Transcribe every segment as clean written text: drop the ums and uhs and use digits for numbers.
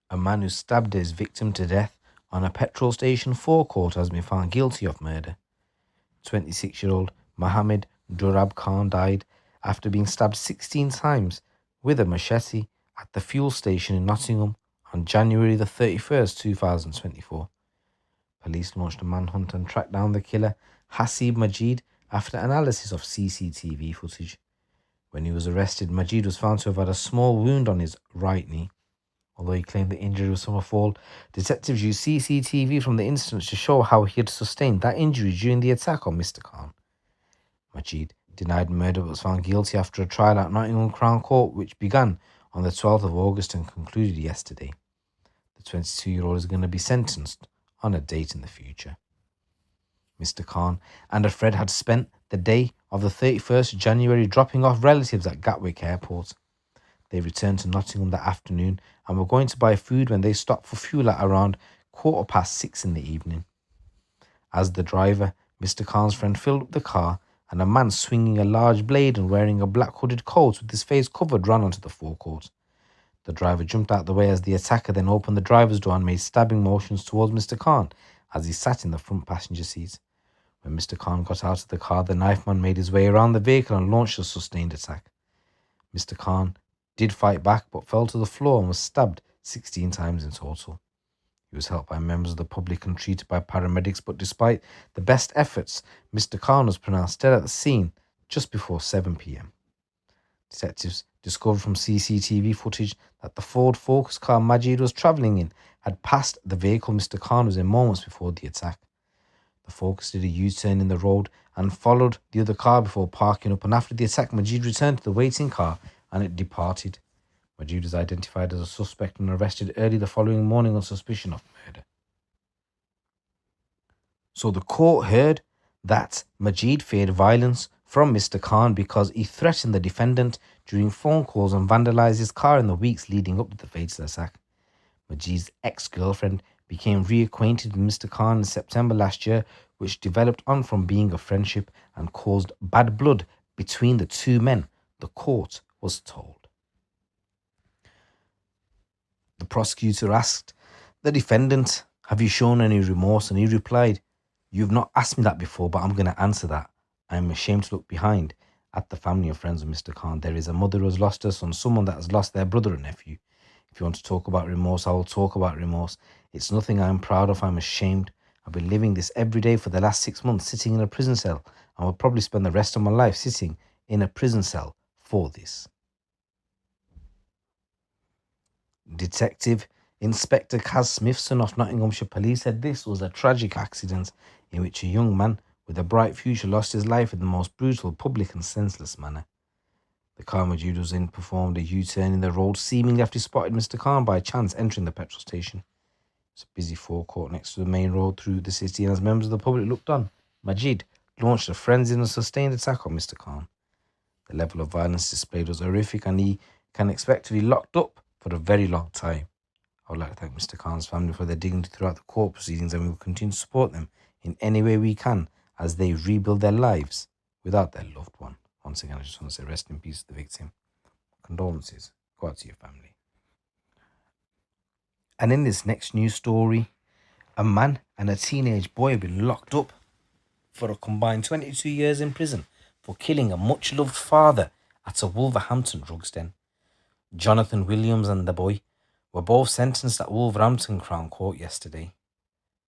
A man who stabbed his victim to death on a petrol station forecourt has been found guilty of murder. 26-year-old Mohammed Duraab Khan died after being stabbed 16 times with a machete at the fuel station in Nottingham on January the 31st, 2024. Police launched a manhunt and tracked down the killer, Haseeb Majid, after analysis of CCTV footage. When he was arrested, Majid was found to have had a small wound on his right knee. Although he claimed the injury was from a fall, detectives used CCTV from the incident to show how he had sustained that injury during the attack on Mr. Khan. Majid denied murder but was found guilty after a trial at Nottingham Crown Court, which began on the 12th of August and concluded yesterday. The 22-year-old is going to be sentenced on a date in the future. Mr. Khan and a friend had spent the day of the 31st January dropping off relatives at Gatwick Airport. They returned to Nottingham that afternoon and were going to buy food when they stopped for fuel at around 6:15 in the evening. As the driver, Mr. Khan's friend filled up the car, and a man swinging a large blade and wearing a black hooded coat with his face covered ran onto the forecourt. The driver jumped out the way as the attacker then opened the driver's door and made stabbing motions towards Mr. Khan as he sat in the front passenger seat. When Mr. Khan got out of the car, the knife man made his way around the vehicle and launched a sustained attack. Mr. Khan did fight back but fell to the floor and was stabbed 16 times in total. He was helped by members of the public and treated by paramedics, but despite the best efforts, Mr. Khan was pronounced dead at the scene just before 7 p.m. Detectives discovered from CCTV footage that the Ford Focus car Majid was travelling in had passed the vehicle Mr. Khan was in moments before the attack. The Focus did a U-turn in the road and followed the other car before parking up, and after the attack, Majid returned to the waiting car and it departed. Majid was identified as a suspect and arrested early the following morning on suspicion of murder. So the court heard that Majid feared violence from Mr. Khan because he threatened the defendant during phone calls and vandalized his car in the weeks leading up to the fatal attack. Majid's ex-girlfriend became reacquainted with Mr. Khan in September last year, which developed on from being a friendship and caused bad blood between the two men, the court was told. The prosecutor asked the defendant, "Have you shown any remorse?" And he replied, "You've not asked me that before, but I'm going to answer that. I am ashamed to look behind at the family and friends of Mr. Khan. There is a mother who has lost her son, someone that has lost their brother and nephew. If you want to talk about remorse, I will talk about remorse. It's nothing I'm proud of. I'm ashamed. I've been living this every day for the last 6 months, sitting in a prison cell, and will probably spend the rest of my life sitting in a prison cell for this." Detective Inspector Kaz Smithson of Nottinghamshire Police said this was a tragic accident in which a young man with a bright future lost his life in the most brutal, public and senseless manner. The car Majid was in performed a U-turn in the road, seemingly after he spotted Mr. Khan by chance entering the petrol station. It's a busy forecourt next to the main road through the city, and as members of the public looked on, Majid launched a frenzied and sustained attack on Mr. Khan. The level of violence displayed was horrific, and he can expect to be locked up for a very long time. I would like to thank Mr. Khan's family for their dignity throughout the court proceedings, and we will continue to support them in any way we can as they rebuild their lives without their loved one. Once again, I just want to say rest in peace to the victim. Condolences go out to your family. And in this next news story, a man and a teenage boy have been locked up for a combined 22 years in prison for killing a much-loved father at a Wolverhampton drugs den. Jonathan Williams and the boy were both sentenced at Wolverhampton Crown Court yesterday.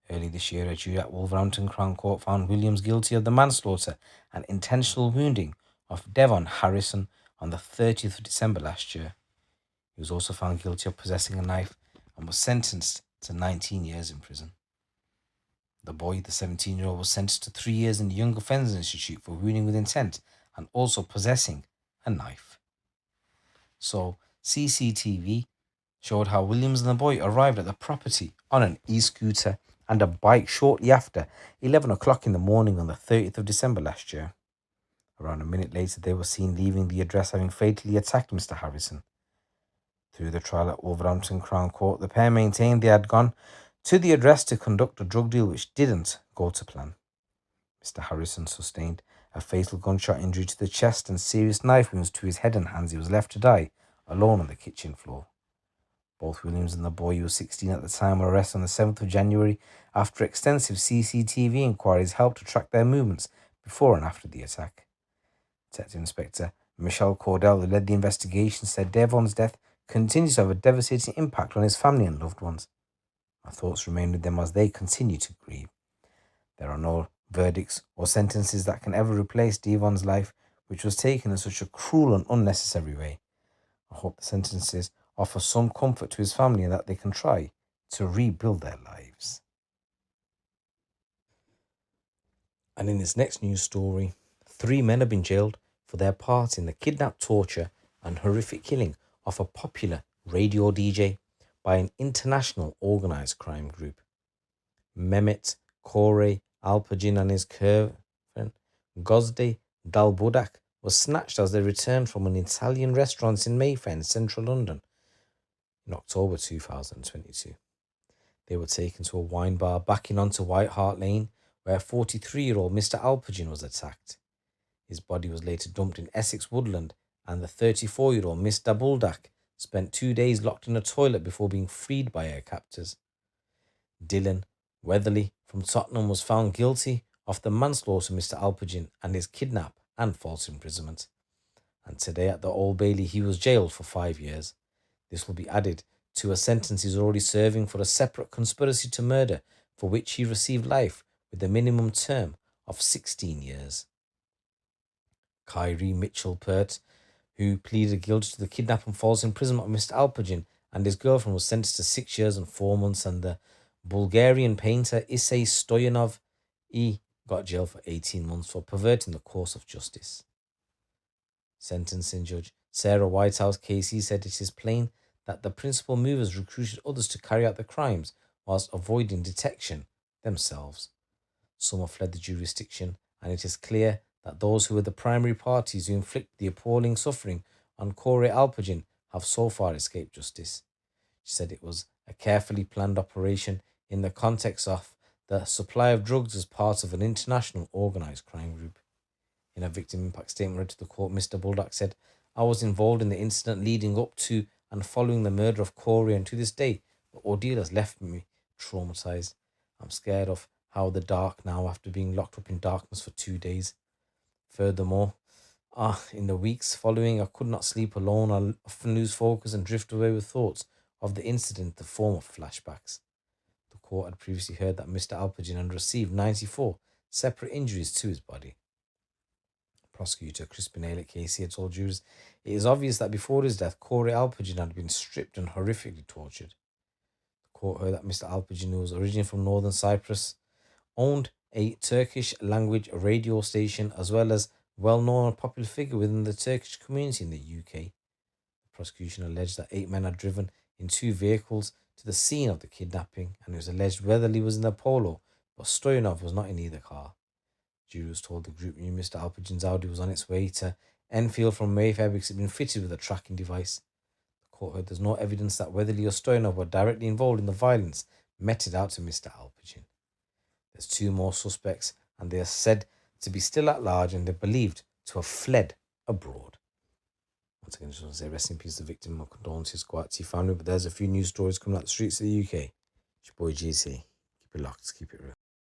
Early this year, a jury at Wolverhampton Crown Court found Williams guilty of the manslaughter and intentional wounding of Devon Harrison on the 30th of December last year. He was also found guilty of possessing a knife and was sentenced to 19 years in prison. The boy, the 17-year-old, was sentenced to 3 years in the Young Offenders Institute for wounding with intent and also possessing a knife. So, CCTV showed how Williams and the boy arrived at the property on an e-scooter and a bike shortly after 11 o'clock in the morning on the 30th of December last year. Around a minute later, they were seen leaving the address, having fatally attacked Mr. Harrison. Through the trial at Wolverhampton Crown Court, the pair maintained they had gone to the address to conduct a drug deal which didn't go to plan. Mr. Harrison sustained a fatal gunshot injury to the chest and serious knife wounds to his head and hands. He was left to die alone on the kitchen floor. Both Williams and the boy, who was 16 at the time, were arrested on the 7th of January after extensive CCTV inquiries helped to track their movements before and after the attack. Detective Inspector Michelle Cordell, who led the investigation, said Devon's death continues to have a devastating impact on his family and loved ones. Our thoughts remain with them as they continue to grieve. There are no verdicts or sentences that can ever replace Devon's life, which was taken in such a cruel and unnecessary way. I hope the sentences offer some comfort to his family and that they can try to rebuild their lives. And in this next news story, 3 men have been jailed for their part in the kidnap, torture, and horrific killing of a popular radio DJ by an international organized crime group. Mehmet Kore Alpagin and his girlfriend Gozde Dalbudak was snatched as they returned from an Italian restaurant in Mayfair in central London in October 2022. They were taken to a wine bar backing onto White Hart Lane, where 43-year-old Mr. Alpagin was attacked. His body was later dumped in Essex Woodland, and the 34-year-old Miss Dabuldak spent 2 days locked in a toilet before being freed by her captors. Dylan Weatherly from Tottenham was found guilty of the manslaughter of Mr. Alpagin and his kidnap and false imprisonment. And today at the Old Bailey he was jailed for 5 years. This will be added to a sentence he's already serving for a separate conspiracy to murder, for which he received life with a minimum term of 16 years. Kyrie Mitchell-Pert, who pleaded guilty to the kidnap and false imprisonment of Mr. Alpagin and his girlfriend, was sentenced to 6 years and 4 months, and the Bulgarian painter Issei Stoyanov, he got jailed for 18 months for perverting the course of justice. Sentencing Judge Sarah Whitehouse Casey said it is plain that the principal movers recruited others to carry out the crimes whilst avoiding detection themselves. Some have fled the jurisdiction, and it is clear that those who were the primary parties who inflicted the appalling suffering on Kore Alpagin have so far escaped justice. She said it was a carefully planned operation in the context of the supply of drugs as part of an international organised crime group. In a victim impact statement read to the court, Mr. Bulldog said, "I was involved in the incident leading up to and following the murder of Corey, and to this day, the ordeal has left me traumatised. I'm scared of how the dark now after being locked up in darkness for 2 days. Furthermore, in the weeks following, I could not sleep alone. I often lose focus and drift away with thoughts of the incident in the form of flashbacks." The court had previously heard that Mr. Alpagin had received 94 separate injuries to his body. Prosecutor Crispin Aylett Casey had told jurors, "It is obvious that before his death, Kore Alpagin had been stripped and horrifically tortured." The court heard that Mr. Alpagin, who was originally from northern Cyprus, owned a Turkish language radio station, as well as well-known and popular figure within the Turkish community in the UK. The prosecution alleged that 8 men had driven in 2 vehicles to the scene of the kidnapping, and it was alleged Weatherly was in the Polo, but Stoyanov was not in either car. Jurors told the group knew Mr. Alpagin's Audi was on its way to Enfield from Mayfair because it had been fitted with a tracking device. The court heard there's no evidence that Weatherly or Stoyanov were directly involved in the violence meted out to Mr. Alpagin. There's 2 more suspects, and they are said to be still at large, and they're believed to have fled abroad. Once again, I just want to say rest in peace to the victim. My condolences go out to your family. But there's a few news stories coming out the streets of the UK. It's your boy GC. Keep it locked, keep it real.